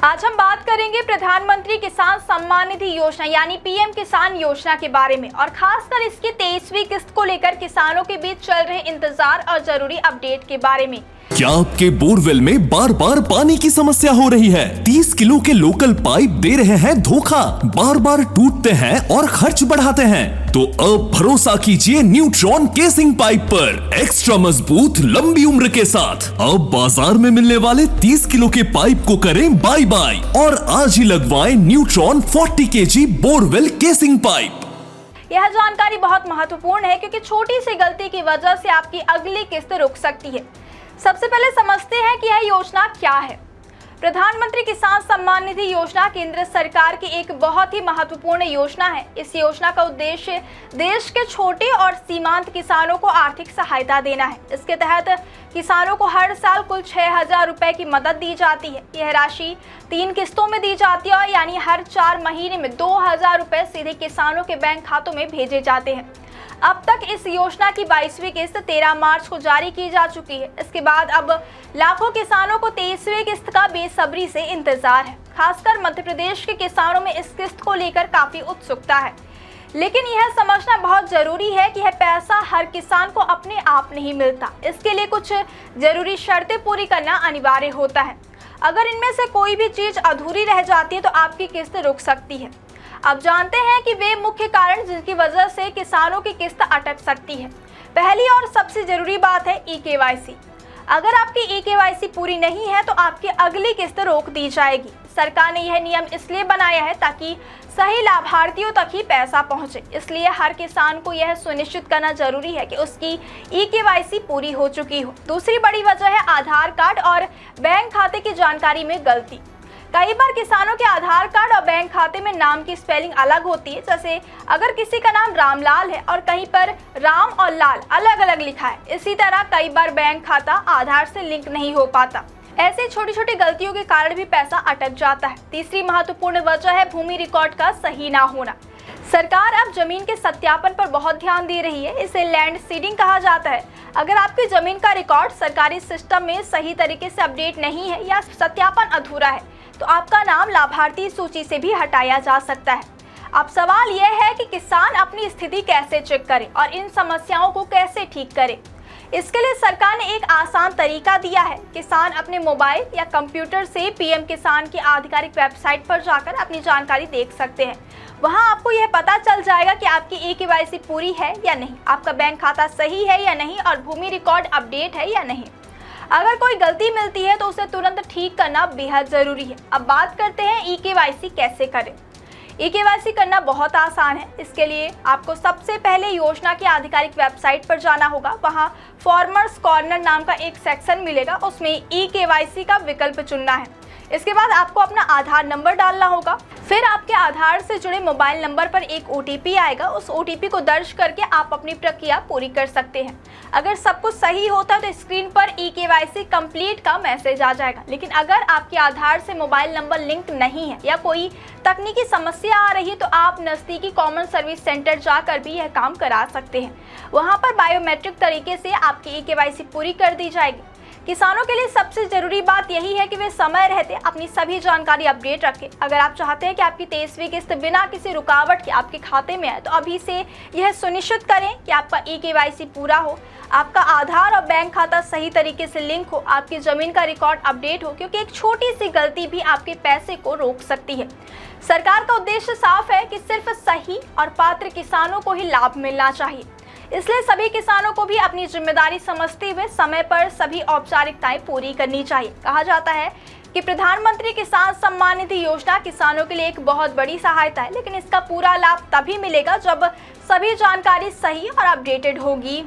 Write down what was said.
आज हम बात करेंगे प्रधानमंत्री किसान सम्मान निधि योजना यानी पीएम किसान योजना के बारे में और खासकर इसकी 23वीं किस्त को लेकर किसानों के बीच चल रहे इंतजार और जरूरी अपडेट के बारे में। क्या आपके बोरवेल में बार बार पानी की समस्या हो रही है? 30 किलो के लोकल पाइप दे रहे हैं धोखा, बार बार टूटते हैं और खर्च बढ़ाते हैं? तो अब भरोसा कीजिए न्यूट्रॉन केसिंग पाइप पर, एक्स्ट्रा मजबूत लंबी उम्र के साथ। अब बाजार में मिलने वाले 30 किलो के पाइप को करें बाय बाय और आज ही लगवाएं neutron 40 kg borewell casing pipe. यह जानकारी बहुत महत्वपूर्ण है क्योंकि छोटी सी गलती की वजह से आपकी अगली किस्त रुक सकती है। सबसे पहले समझते हैं कि यह योजना क्या है। प्रधानमंत्री किसान सम्मान निधि योजना केंद्र सरकार की एक बहुत ही महत्वपूर्ण योजना है। इस योजना का उद्देश्य देश के छोटे और सीमांत किसानों को आर्थिक सहायता देना है। इसके तहत किसानों को हर साल कुल 6,000 रुपए की मदद दी जाती है। यह राशि 3 किस्तों में दी जाती है, यानी हर 4 महीने में 2,000 रुपए सीधे किसानों के बैंक खातों में भेजे जाते हैं। अब तक इस योजना की 22वीं किस्त 13 मार्च को जारी की जा चुकी है। इसके बाद अब लाखों किसानों को 23वीं किस्त का बेसब्री से इंतजार है। खासकर मध्य प्रदेश के किसानों में इस किस्त को लेकर काफी उत्सुकता है, लेकिन यह समझना बहुत जरूरी है कि यह पैसा हर किसान को अपने आप नहीं मिलता। इसके लिए कुछ जरूरी शर्तें पूरी करना अनिवार्य होता है। अगर इनमें से कोई भी चीज अधूरी रह जाती है तो आपकी किस्त रुक सकती है। अब जानते हैं कि वे मुख्य कारण जिनकी वजह से किसानों की किस्त अटक सकती है। पहली और सबसे जरूरी बात है ई-केवाईसी। अगर आपकी ई-केवाईसी पूरी नहीं है तो आपकी अगली किस्त रोक दी जाएगी। सरकार ने यह नियम इसलिए बनाया है ताकि सही लाभार्थियों तक ही पैसा पहुंचे। इसलिए हर किसान को यह सुनिश्चित करना जरूरी है कि उसकी ई-केवाईसी पूरी हो चुकी हो। दूसरी बड़ी वजह है आधार कार्ड और बैंक खाते की जानकारी में गलती। कई बार किसानों के आधार कार्ड और बैंक खाते में नाम की स्पेलिंग अलग होती है। जैसे अगर किसी का नाम रामलाल है और कहीं पर राम और लाल अलग अलग लिखा है। इसी तरह कई बार बैंक खाता आधार से लिंक नहीं हो पाता। ऐसे छोटी छोटी गलतियों के कारण भी पैसा अटक जाता है। तीसरी महत्वपूर्ण वजह है भूमि रिकॉर्ड का सही ना होना। सरकार अब जमीन के सत्यापन पर बहुत ध्यान दे रही है। इसे लैंड सीडिंग कहा जाता है। अगर आपकी जमीन का रिकॉर्ड सरकारी सिस्टम में सही तरीके से अपडेट नहीं है या सत्यापन अधूरा है तो आपका नाम लाभार्थी सूची से भी हटाया जा सकता है। अब सवाल यह है कि किसान अपनी स्थिति कैसे चेक करे और इन समस्याओं को कैसे ठीक करे। इसके लिए सरकार ने एक आसान तरीका दिया है। किसान अपने मोबाइल या कंप्यूटर से पीएम किसान की आधिकारिक वेबसाइट पर जाकर अपनी जानकारी देख सकते हैं। वहां आपको यह पता चल जाएगा कि आपकी ई-केवाईसी पूरी है या नहीं, आपका बैंक खाता सही है या नहीं और भूमि रिकॉर्ड अपडेट है या नहीं। अगर कोई गलती मिलती है तो उसे तुरंत ठीक करना बेहद जरूरी है। अब बात करते हैं ई-केवाईसी कैसे करें। ई-केवाईसी करना बहुत आसान है। इसके लिए आपको सबसे पहले योजना की आधिकारिक वेबसाइट पर जाना होगा। वहां फार्मर्स कॉर्नर नाम का एक सेक्शन मिलेगा, उसमें ई-केवाईसी का विकल्प चुनना है। इसके बाद आपको अपना आधार नंबर डालना होगा। फिर आपके आधार से जुड़े मोबाइल नंबर पर एक OTP आएगा। उस OTP को दर्ज करके आप अपनी प्रक्रिया पूरी कर सकते हैं। अगर सब कुछ सही होता है तो स्क्रीन पर ई-केवाईसी कंप्लीट का मैसेज आ जाएगा। लेकिन अगर आपके आधार से मोबाइल नंबर लिंक नहीं है या कोई तकनीकी समस्या आ रही है तो आप नज़दीकी कॉमन सर्विस सेंटर जाकर भी यह काम करा सकते हैं। वहां पर बायोमेट्रिक तरीके से आपकी ई-केवाईसी पूरी कर दी जाएगी। किसानों के लिए सबसे जरूरी बात यही है कि वे समय रहते अपनी सभी जानकारी अपडेट रखें। अगर आप चाहते हैं कि आपकी 23वीं किस्त बिना किसी रुकावट के आपके खाते में आए तो अभी से यह सुनिश्चित करें कि आपका ई-केवाईसी पूरा हो, आपका आधार और बैंक खाता सही तरीके से लिंक हो, आपकी जमीन का रिकॉर्ड अपडेट हो, क्योंकि एक छोटी सी गलती भी आपके पैसे को रोक सकती है। सरकार का उद्देश्य साफ है कि सिर्फ सही और पात्र किसानों को ही लाभ मिलना चाहिए। इसलिए सभी किसानों को भी अपनी जिम्मेदारी समझते हुए समय पर सभी औपचारिकताएं पूरी करनी चाहिए। कहा जाता है कि प्रधानमंत्री किसान सम्मान निधि योजना किसानों के लिए एक बहुत बड़ी सहायता है, लेकिन इसका पूरा लाभ तभी मिलेगा जब सभी जानकारी सही और अपडेटेड होगी।